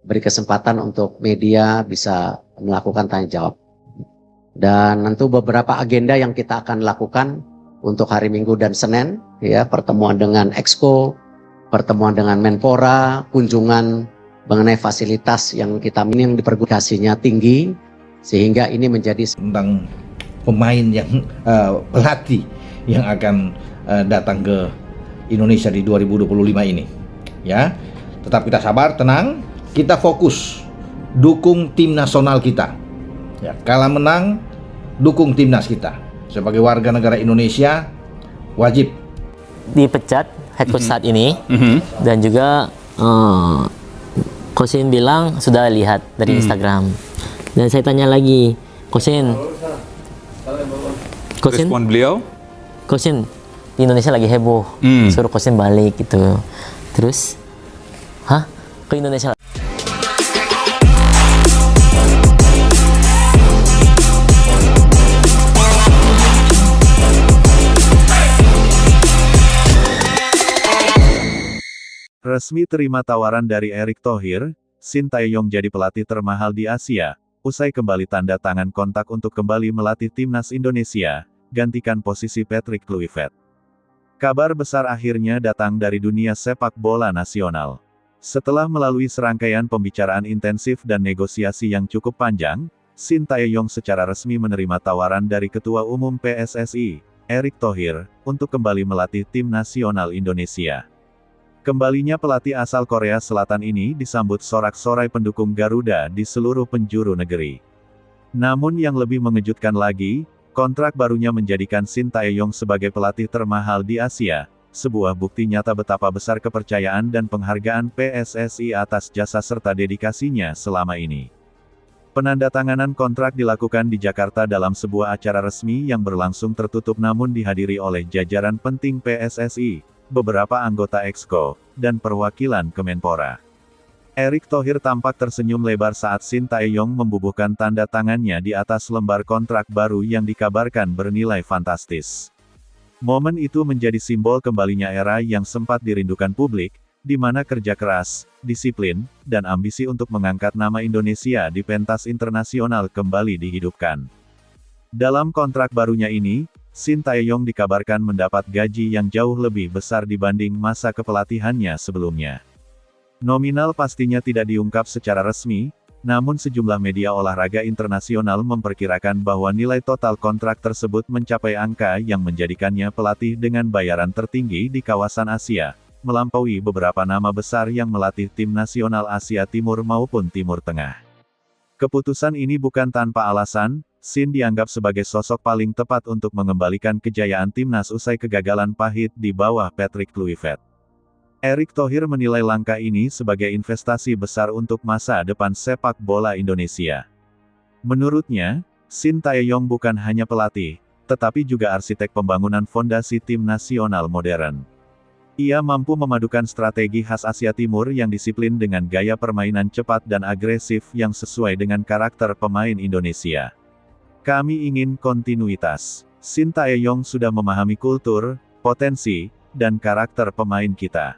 beri kesempatan untuk media bisa melakukan tanya jawab. Dan tentu beberapa agenda yang kita akan lakukan untuk hari Minggu dan Senin, ya, pertemuan dengan Exco, pertemuan dengan Menpora, kunjungan mengenai fasilitas yang kita yang dipergulasinya tinggi, sehingga ini menjadi tentang pemain yang pelatih yang akan datang ke Indonesia di 2025 ini, ya. Tetap kita sabar, tenang, kita fokus dukung tim nasional kita. Ya, kalah menang dukung timnas kita. Sebagai warga negara Indonesia wajib dipecat head coach saat ini, dan juga Coach Shin bilang sudah lihat dari Instagram. Dan saya tanya lagi, Coach Shin, Respon beliau, Coach Shin, di Indonesia lagi heboh, suruh Coach Shin balik gitu. Terus, ke Indonesia. Resmi terima tawaran dari Erick Thohir, Shin Tae-yong jadi pelatih termahal di Asia, usai kembali tanda tangan kontak untuk kembali melatih timnas Indonesia, gantikan posisi Patrick Kluivert. Kabar besar akhirnya datang dari dunia sepak bola nasional. Setelah melalui serangkaian pembicaraan intensif dan negosiasi yang cukup panjang, Shin Tae-yong secara resmi menerima tawaran dari Ketua Umum PSSI, Erick Thohir, untuk kembali melatih tim nasional Indonesia. Kembalinya pelatih asal Korea Selatan ini disambut sorak-sorai pendukung Garuda di seluruh penjuru negeri. Namun yang lebih mengejutkan lagi, kontrak barunya menjadikan Shin Tae-yong sebagai pelatih termahal di Asia, sebuah bukti nyata betapa besar kepercayaan dan penghargaan PSSI atas jasa serta dedikasinya selama ini. Penandatanganan kontrak dilakukan di Jakarta dalam sebuah acara resmi yang berlangsung tertutup namun dihadiri oleh jajaran penting PSSI, beberapa anggota Exco, dan perwakilan Kemenpora. Erick Thohir tampak tersenyum lebar saat Shin Tae-yong membubuhkan tanda tangannya di atas lembar kontrak baru yang dikabarkan bernilai fantastis. Momen itu menjadi simbol kembalinya era yang sempat dirindukan publik, di mana kerja keras, disiplin, dan ambisi untuk mengangkat nama Indonesia di pentas internasional kembali dihidupkan. Dalam kontrak barunya ini, Shin Tae-yong dikabarkan mendapat gaji yang jauh lebih besar dibanding masa kepelatihannya sebelumnya. Nominal pastinya tidak diungkap secara resmi, namun sejumlah media olahraga internasional memperkirakan bahwa nilai total kontrak tersebut mencapai angka yang menjadikannya pelatih dengan bayaran tertinggi di kawasan Asia, melampaui beberapa nama besar yang melatih tim nasional Asia Timur maupun Timur Tengah. Keputusan ini bukan tanpa alasan. Shin dianggap sebagai sosok paling tepat untuk mengembalikan kejayaan timnas usai kegagalan pahit di bawah Patrick Kluivert. Erick Thohir menilai langkah ini sebagai investasi besar untuk masa depan sepak bola Indonesia. Menurutnya, Shin Tae-yong bukan hanya pelatih, tetapi juga arsitek pembangunan fondasi tim nasional modern. Ia mampu memadukan strategi khas Asia Timur yang disiplin dengan gaya permainan cepat dan agresif yang sesuai dengan karakter pemain Indonesia. Kami ingin kontinuitas. Shin Tae-yong sudah memahami kultur, potensi, dan karakter pemain kita.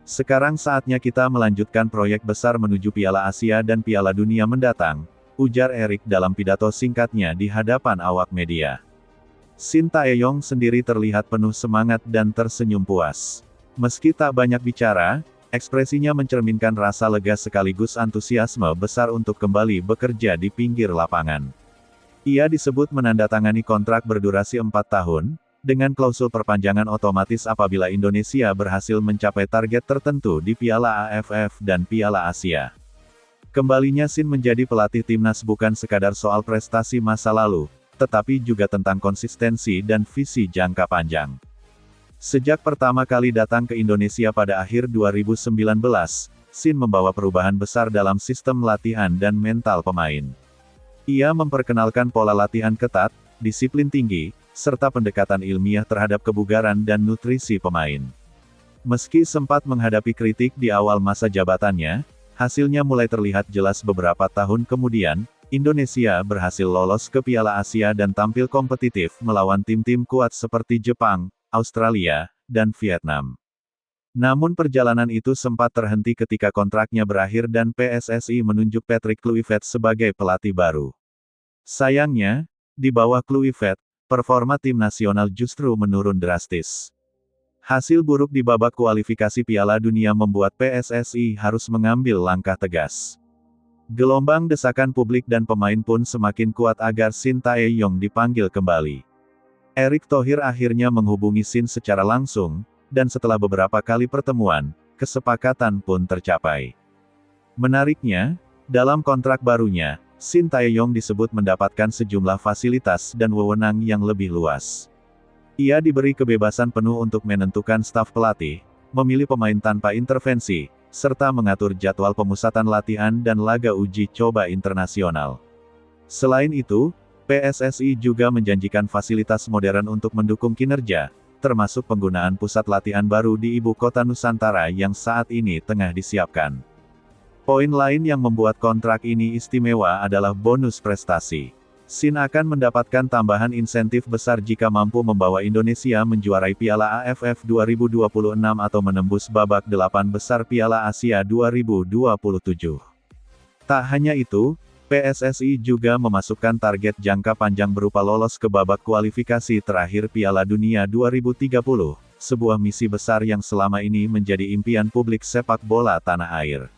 Sekarang saatnya kita melanjutkan proyek besar menuju Piala Asia dan Piala Dunia mendatang, ujar Erick dalam pidato singkatnya di hadapan awak media. Shin Tae-yong sendiri terlihat penuh semangat dan tersenyum puas. Meski tak banyak bicara, ekspresinya mencerminkan rasa lega sekaligus antusiasme besar untuk kembali bekerja di pinggir lapangan. Ia disebut menandatangani kontrak berdurasi 4 tahun, dengan klausul perpanjangan otomatis apabila Indonesia berhasil mencapai target tertentu di Piala AFF dan Piala Asia. Kembalinya Shin menjadi pelatih timnas bukan sekadar soal prestasi masa lalu, tetapi juga tentang konsistensi dan visi jangka panjang. Sejak pertama kali datang ke Indonesia pada akhir 2019, Shin membawa perubahan besar dalam sistem latihan dan mental pemain. Ia memperkenalkan pola latihan ketat, disiplin tinggi, serta pendekatan ilmiah terhadap kebugaran dan nutrisi pemain. Meski sempat menghadapi kritik di awal masa jabatannya, hasilnya mulai terlihat jelas beberapa tahun kemudian. Indonesia berhasil lolos ke Piala Asia dan tampil kompetitif melawan tim-tim kuat seperti Jepang, Australia, dan Vietnam. Namun perjalanan itu sempat terhenti ketika kontraknya berakhir dan PSSI menunjuk Patrick Kluivert sebagai pelatih baru. Sayangnya, di bawah Kluivert, performa tim nasional justru menurun drastis. Hasil buruk di babak kualifikasi Piala Dunia membuat PSSI harus mengambil langkah tegas. Gelombang desakan publik dan pemain pun semakin kuat agar Shin Tae-yong dipanggil kembali. Erick Thohir akhirnya menghubungi Shin secara langsung, dan setelah beberapa kali pertemuan, kesepakatan pun tercapai. Menariknya, dalam kontrak barunya, Shin Tae-yong disebut mendapatkan sejumlah fasilitas dan wewenang yang lebih luas. Ia diberi kebebasan penuh untuk menentukan staf pelatih, memilih pemain tanpa intervensi, serta mengatur jadwal pemusatan latihan dan laga uji coba internasional. Selain itu, PSSI juga menjanjikan fasilitas modern untuk mendukung kinerja, termasuk penggunaan pusat latihan baru di ibu kota Nusantara yang saat ini tengah disiapkan. Poin lain yang membuat kontrak ini istimewa adalah bonus prestasi. Shin akan mendapatkan tambahan insentif besar jika mampu membawa Indonesia menjuarai Piala AFF 2026 atau menembus babak 8 besar Piala Asia 2027. Tak hanya itu, PSSI juga memasukkan target jangka panjang berupa lolos ke babak kualifikasi terakhir Piala Dunia 2030, sebuah misi besar yang selama ini menjadi impian publik sepak bola tanah air.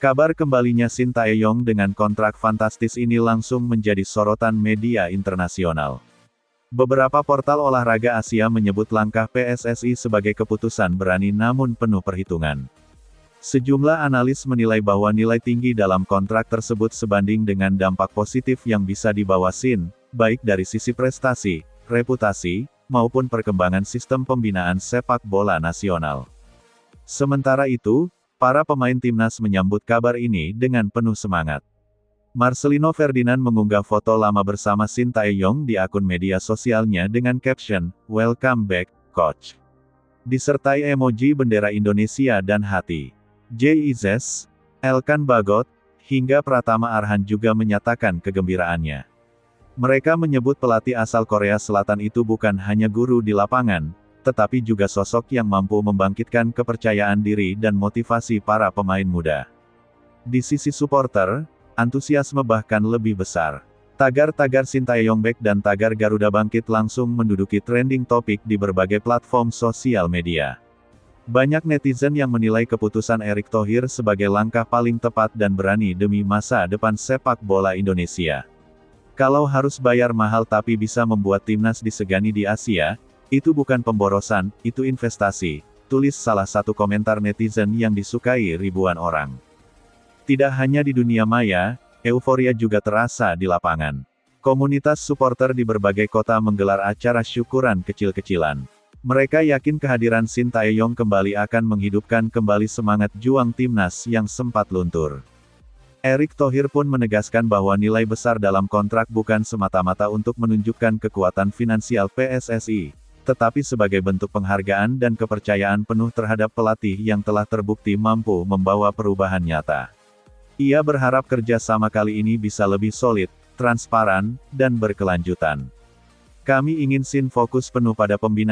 Kabar kembalinya Shin Tae-yong dengan kontrak fantastis ini langsung menjadi sorotan media internasional. Beberapa portal olahraga Asia menyebut langkah PSSI sebagai keputusan berani namun penuh perhitungan. Sejumlah analis menilai bahwa nilai tinggi dalam kontrak tersebut sebanding dengan dampak positif yang bisa dibawa Shin, baik dari sisi prestasi, reputasi, maupun perkembangan sistem pembinaan sepak bola nasional. Sementara itu, para pemain timnas menyambut kabar ini dengan penuh semangat. Marcelino Ferdinand mengunggah foto lama bersama Shin Tae-yong di akun media sosialnya dengan caption, "Welcome back, Coach." Disertai emoji bendera Indonesia dan hati. JIZS, Elkan Bagot, hingga Pratama Arhan juga menyatakan kegembiraannya. Mereka menyebut pelatih asal Korea Selatan itu bukan hanya guru di lapangan, tetapi juga sosok yang mampu membangkitkan kepercayaan diri dan motivasi para pemain muda. Di sisi supporter, antusiasme bahkan lebih besar. Tagar-tagar Shin Tae-yong back dan tagar Garuda Bangkit langsung menduduki trending topik di berbagai platform sosial media. Banyak netizen yang menilai keputusan Erick Thohir sebagai langkah paling tepat dan berani demi masa depan sepak bola Indonesia. Kalau harus bayar mahal tapi bisa membuat timnas disegani di Asia, itu bukan pemborosan, itu investasi, tulis salah satu komentar netizen yang disukai ribuan orang. Tidak hanya di dunia maya, euforia juga terasa di lapangan. Komunitas supporter di berbagai kota menggelar acara syukuran kecil-kecilan. Mereka yakin kehadiran Shin Tae-yong kembali akan menghidupkan kembali semangat juang timnas yang sempat luntur. Erick Thohir pun menegaskan bahwa nilai besar dalam kontrak bukan semata-mata untuk menunjukkan kekuatan finansial PSSI, tetapi sebagai bentuk penghargaan dan kepercayaan penuh terhadap pelatih yang telah terbukti mampu membawa perubahan nyata. Ia berharap kerja sama kali ini bisa lebih solid, transparan, dan berkelanjutan. Kami ingin Shin fokus penuh pada pembinaan